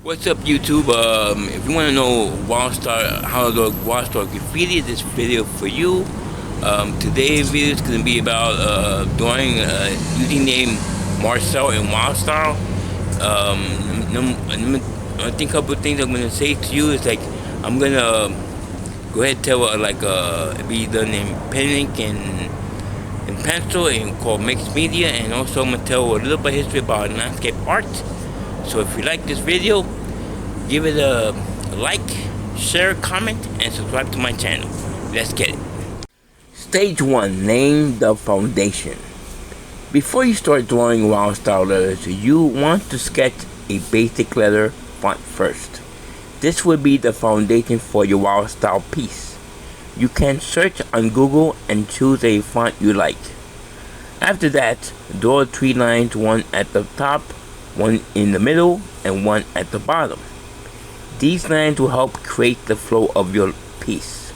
What's up, YouTube? If you want to know how to do Wildstyle Graffiti, this video for you. Today's video is going to be about drawing using name Marcel in Wildstyle. I think a couple of things I'm going to say to you is like I'm going to go ahead and tell be done in pen ink and pencil and called mixed media, and also I'm going to tell a little bit of history about landscape art. So if you like this video, give it a like, share, comment, and subscribe to my channel. Let's get it. Stage 1. Name the foundation. Before you start drawing Wildstyle letters, you want to sketch a basic letter font first. This will be the foundation for your Wildstyle piece. You can search on Google and choose a font you like. After that, draw 3 lines, one at the top, one in the middle, and one at the bottom. These lines will help create the flow of your piece.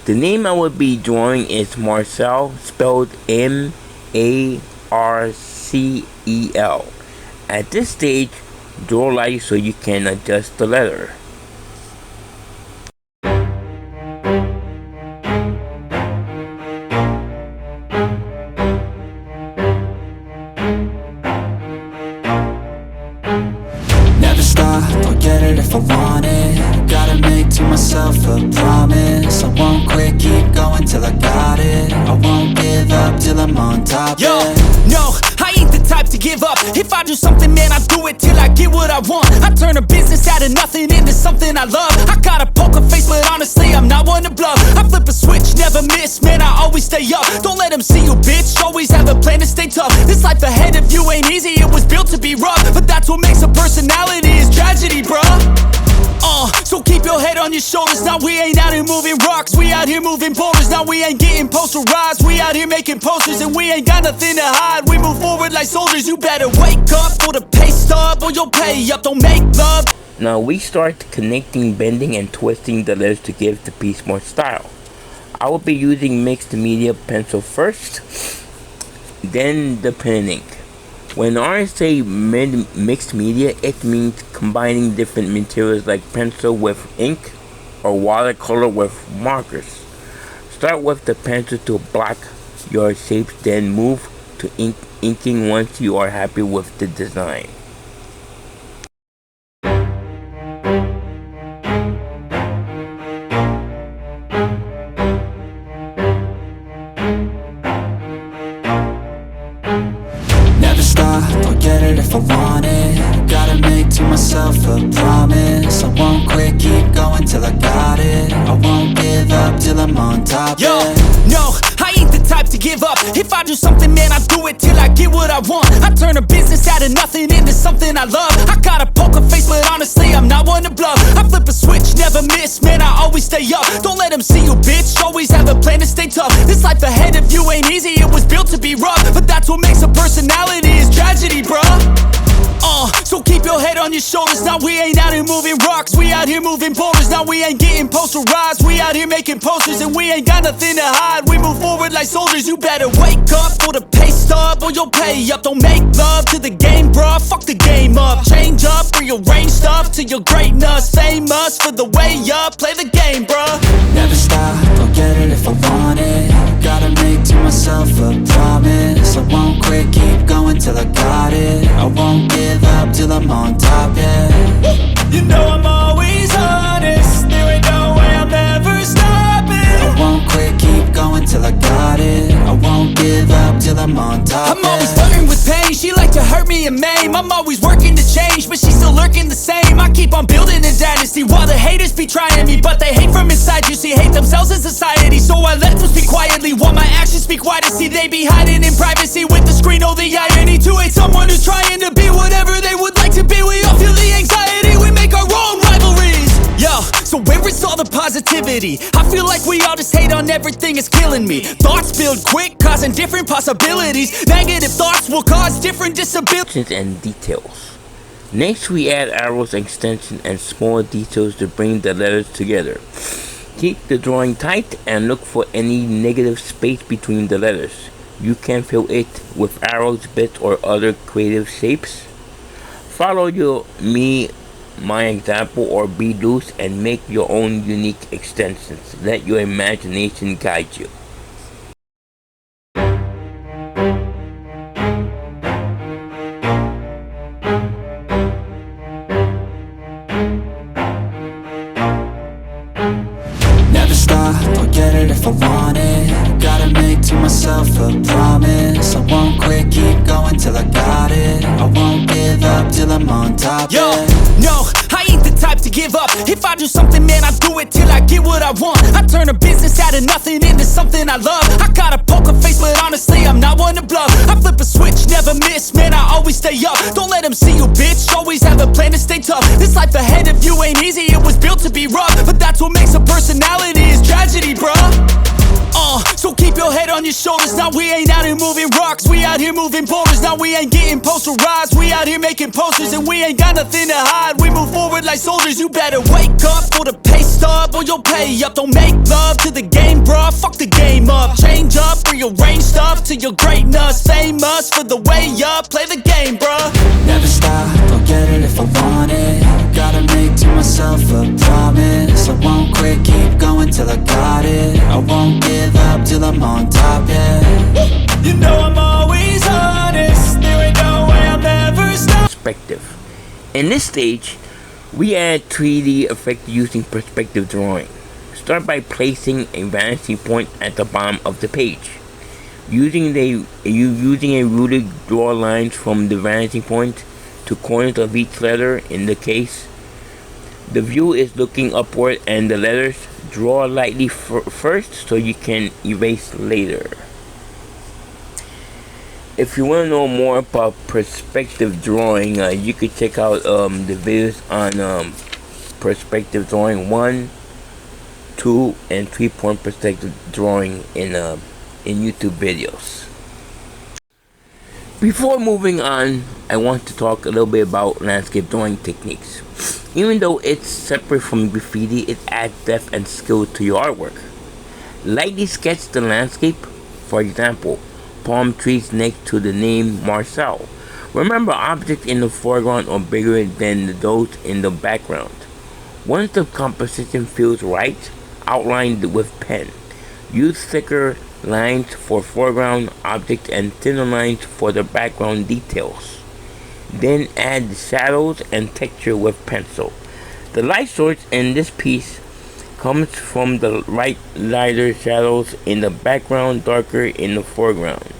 The name I will be drawing is Marcel, spelled M-A-R-C-E-L. At this stage, draw light so you can adjust the letter. I'll get it if I want it. Gotta make to myself a promise. I won't quit, keep going till I got it. I won't give up till I'm on top. Yo, no, I ain't the type to give up. If I do something, man, I do it till I get what I want. I turn a business out of nothing into something I love. I got a poker face, but honestly, I'm not one to bluff. I flip a switch, never miss, man, I always stay up. Don't let them see you, bitch, always have a plan to stay tough. This life ahead of you ain't easy, it was built to be rough. But that's what makes a personality, is tragedy, bruh. So keep your head on your shoulders. Now we ain't out here moving rocks, we out here moving boulders. Now we ain't getting posterized, we out here making posters. And we ain't got nothing to hide, we move forward like soldiers. You better wake up for the pay stub, or you'll pay up, don't make love. Now we start connecting, bending, and twisting the letters to give the piece more style. I will be using mixed media pencil first, then the pen and ink. When I say mixed media, it means combining different materials like pencil with ink or watercolor with markers. Start with the pencil to block your shapes, then move to inking once you are happy with the design. I'll get it if I want it. Gotta make to myself a promise. I won't quit, keep going till I got it. I won't give up till I'm on top. Yo, no, I ain't the type to give up. If I do something, man, I do it till I get what I want. I turn a business out of nothing into something I love. I got a poker face, but honestly, I'm not one to bluff. I flip a switch, never miss, man, I always stay up. Don't let them see you, bitch, always have a plan to stay tough. This life ahead of you ain't easy, it was built to be rough. But that's what makes a personality, is tragedy, bruh. So keep your head on your shoulders. Now we ain't out here moving rocks, we out here moving boulders. Now we ain't getting posterized, we out here making posters. And we ain't got nothing to hide, we move forward like soldiers. You better wake up for the pay stub, or you'll pay up. Don't make love to the game, bruh, fuck the game up. Change up, rearrange stuff to your greatness. Famous for the way up, play the game, bruh. Never stop, I'll get it if I want it. Gotta make to myself a promise. I won't quit, keep going till I got it. I won't give up till I'm on top, yeah. You know I'm always honest, there ain't no way I'm ever stopping. I won't quit, keep going till I got it. I won't give up till I'm on top. I'm always flirting with pain, she like to hurt me and maim. I'm always working to change, but she's still lurking the same. I keep on building a dynasty while the haters be trying me. But they hate from inside, you see, hate themselves in society. So I let them speak quietly while my actions speak wider. See, they be hiding in privacy with the screen. Oh, the irony to hate someone who's trying to be whatever they would like to be. We all feel the anxiety, we make our own rivalries. Yo, so where is all the positivity? I feel like we all just hate on everything, it's killing me. Thoughts build quick, causing different possibilities. Negative thoughts will cause different disabilities. And details. Next we add arrows, extension, and small details to bring the letters together. Keep the drawing tight and look for any negative space between the letters. You can fill it with arrows, bits, or other creative shapes. Follow me my example or be loose and make your own unique extensions. Let your imagination guide you. Never stop, I'll get it if I want it. Gotta make to myself a promise. I won't quit, keep going till I got it. I won't give up till I'm on top. Yo, Yeah. no, I ain't the type to give up. If I do something, man, I do it till I get what I want. I turn a business out of nothing into something I love. I got a poker face, but honestly, I'm not one to bluff. I flip a switch, never miss, man, I always stay up. Don't let them see you, bitch, always have a plan to stay tough. This life ahead of you ain't easy, it was built to be rough. But that's what makes a personality, is tragedy, bruh. So keep your head on your shoulders. Now we ain't out here moving rocks, we out here moving boulders. Now we ain't getting posterized, we out here making posters. And we ain't got nothing to hide, we move forward like soldiers. You better wake up for the pay stub, or you'll pay up. Don't make love to the game, bruh, fuck the game up. Change up, rearrange stuff to your greatness. Famous for the way up, play the game, bruh. Never stop, I'll get it if I want it. Gotta make to myself a promise. I won't quit, keep going till I got it. I won't give up till I'm on top, yeah. You know I'm always honest, there ain't no way I'll never stop. Perspective. In this stage, we add 3D effect using perspective drawing. Start by placing a vanishing point at the bottom of the page. Using a ruler, draw lines from the vanishing point to corners of each letter. In the case, the view is looking upward, and the letters draw lightly first so you can erase later. If you want to know more about perspective drawing, you could check out the videos on perspective drawing 1, 2, and 3-point perspective drawing in YouTube videos. Before moving on, I want to talk a little bit about landscape drawing techniques. Even though it's separate from graffiti, it adds depth and skill to your artwork. Lightly sketch the landscape. For example, palm trees next to the name Marcel. Remember, objects in the foreground are bigger than those in the background. Once the composition feels right, outline with pen. Use thicker lines for foreground objects and thinner lines for the background details. Then add shadows and texture with pencil. The light source in this piece comes from the lighter shadows in the background, darker in the foreground.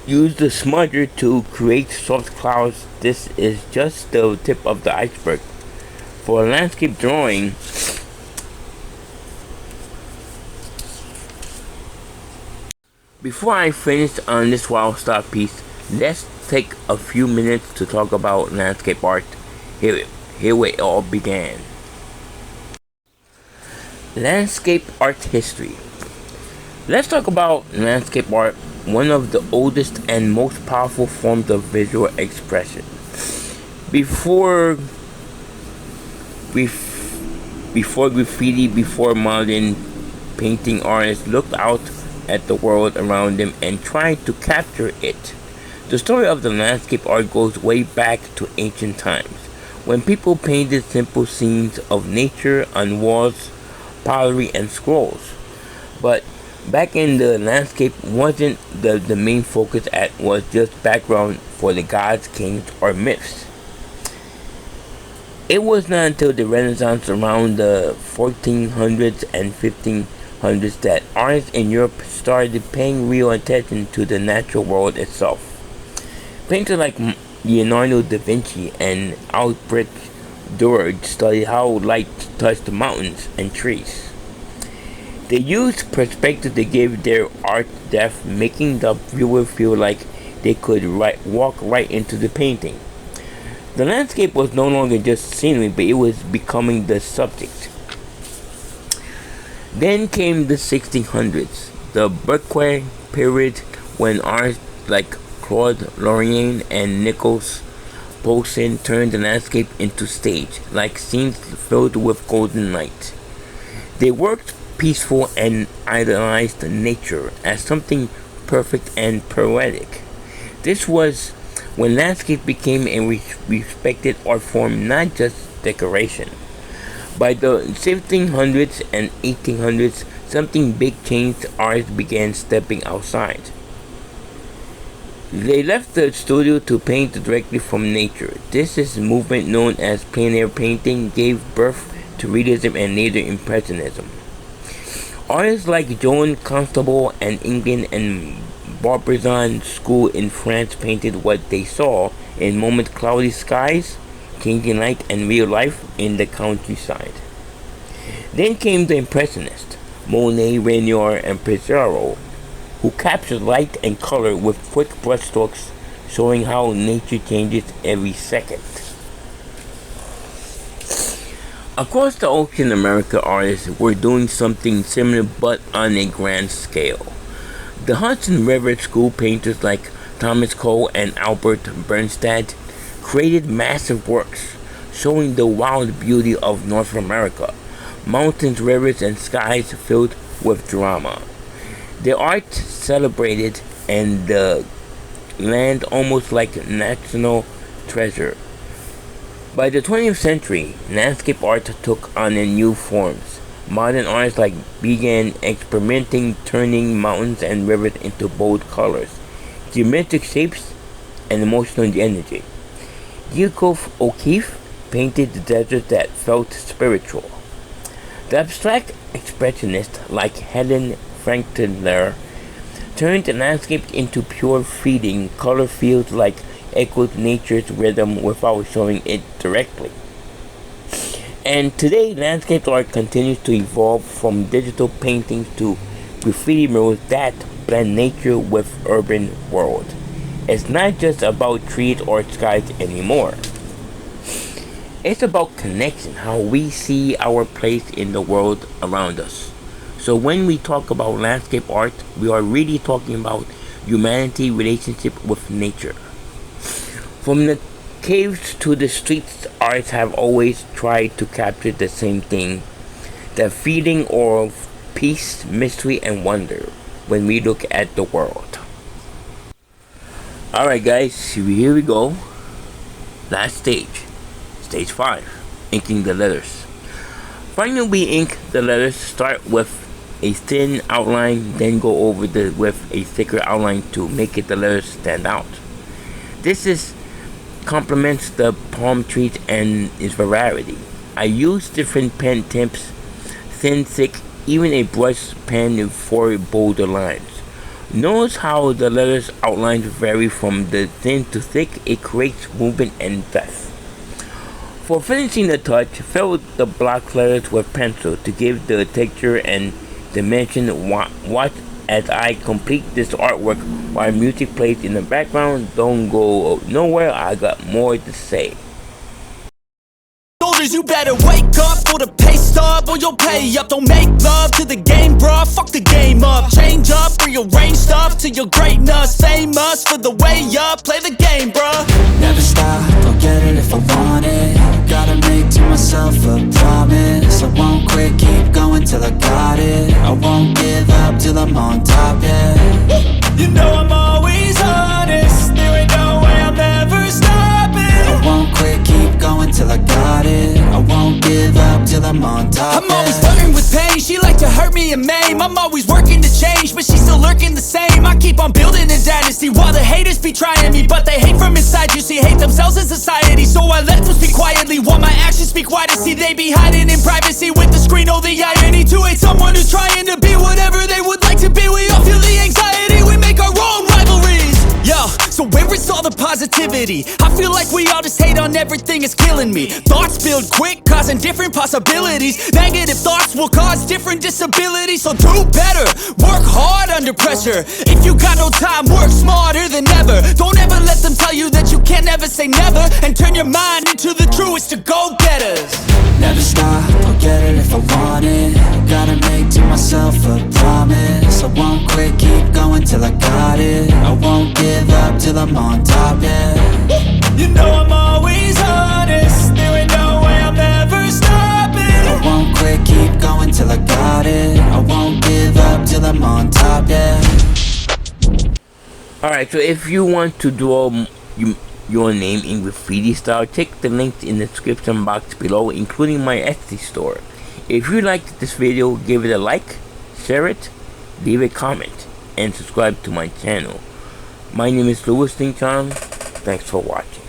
Use the smudger to create soft clouds. This is just the tip of the iceberg. For landscape drawing, before I finish on this Wildstyle piece, let's take a few minutes to talk about landscape art. Here it all began. Landscape art history. Let's talk about landscape art, one of the oldest and most powerful forms of visual expression. Before graffiti, before modern painting, artists looked out at the world around them and tried to capture it. The story of the landscape art goes way back to ancient times, when people painted simple scenes of nature on walls, pottery, and scrolls. But back in the landscape wasn't the main focus, was just background for the gods, kings, or myths. It was not until the Renaissance around the 1400s and 1500s that artists in Europe started paying real attention to the natural world itself. Painters like Leonardo da Vinci and Albrecht Dürer studied how light touched the mountains and trees. They used perspective to give their art depth, making the viewer feel like they could walk right into the painting. The landscape was no longer just scenery, but it was becoming the subject. Then came the 1600s, the Baroque period, when artists like Claude Lorrain and Nicolas Poussin turned the landscape into stage, like scenes filled with golden light. They worked peaceful and idealized nature as something perfect and poetic. This was when landscape became a respected art form, not just decoration. By the 1700s and 1800s, something big changed. Artists began stepping outside. They left the studio to paint directly from nature. This is a movement known as plein air painting, gave birth to realism and later impressionism. Artists like Joan Constable in England and Barbizon School in France painted what they saw in moment: cloudy skies, changing light, and real life in the countryside. Then came the Impressionists, Monet, Renoir, and Pissarro, who captured light and color with quick brushstrokes, showing how nature changes every second. Across the ocean, America artists were doing something similar but on a grand scale. The Hudson River School painters like Thomas Cole and Albert Bernstadt created massive works, showing the wild beauty of North America, mountains, rivers, and skies filled with drama. Their art celebrated and the land almost like national treasure. By the 20th century, landscape art took on new forms. Modern artists began experimenting, turning mountains and rivers into bold colors, geometric shapes, and emotional energy. Gilcoff O'Keeffe painted the desert that felt spiritual. The abstract expressionists like Helen Frankenthaler turned the landscape into pure feeding. Color fields echoed nature's rhythm without showing it directly. And today, landscape art continues to evolve from digital paintings to graffiti murals that blend nature with urban world. It's not just about trees or skies anymore. It's about connection, how we see our place in the world around us. So when we talk about landscape art, we are really talking about humanity's relationship with nature. From the caves to the streets, artists have always tried to capture the same thing, the feeling of peace, mystery, and wonder when we look at the world. Alright guys, here we go. Last stage. Stage 5. Inking the letters. Finally we ink the letters. Start with a thin outline, then go over with a thicker outline to make the letters stand out. This complements the palm trees and its variety. I use different pen tips, thin, thick, even a brush pen for bolder lines. Notice how the letters outlines vary from the thin to thick. It creates movement and depth. For finishing the touch, fill the block letters with pencil to give the texture and dimension. Watch as I complete this artwork while music plays in the background. Don't go nowhere, I got more to say. You better wake up for the pay stub or you'll pay up. Don't make love to the game, bruh. Fuck the game up. Change up, rearrange stuff to your greatness. Famous for the way up. Play the game, bruh. Never stop, I'll get it if I want it. Gotta make to myself a promise. I won't quit, keep going till I got it. I won't give up till I'm on top, yeah. You know I'm always honest. There ain't no way I'm ever stopping. I won't quit, keep going till I got it. I won't give up till I'm on top. I'm always flirting with pain. She like to hurt me and maim. I'm always working to change, but she's still lurking the same. I keep on building a dynasty while the haters be trying me, but they hate from inside. You see, hate themselves in society, so I let them speak quietly while my actions speak wider. See, they be hiding in privacy with the screen. Oh, the irony to hate someone who's trying to be whatever they would like to be. We all feel the anxiety. We make our own rivalries. Yo, so where is all the positivity? I feel like we all just hate on everything, it's killing me. Thoughts build quick, causing different possibilities. Negative thoughts will cause different disabilities. So do better, work hard under pressure. If you got no time, work smarter than ever. Don't ever let them tell you that you can't ever say never. And turn your mind into the truest of go-getters. Never stop, I'll get it if I want it. Gotta make to myself a promise. I won't quit, keep going till I got it. I won't give up till I'm on top, yeah. You know I'm always honest. There ain't no way I'm ever stopping. I won't quit, keep going till I got it. I won't give up till I'm on top, yeah. Alright, so if you want to draw your name in graffiti style, check the links in the description box below, including my Etsy store. If you liked this video, give it a like, share it, leave a comment, and subscribe to my channel. My name is Louis St. John. Thanks for watching.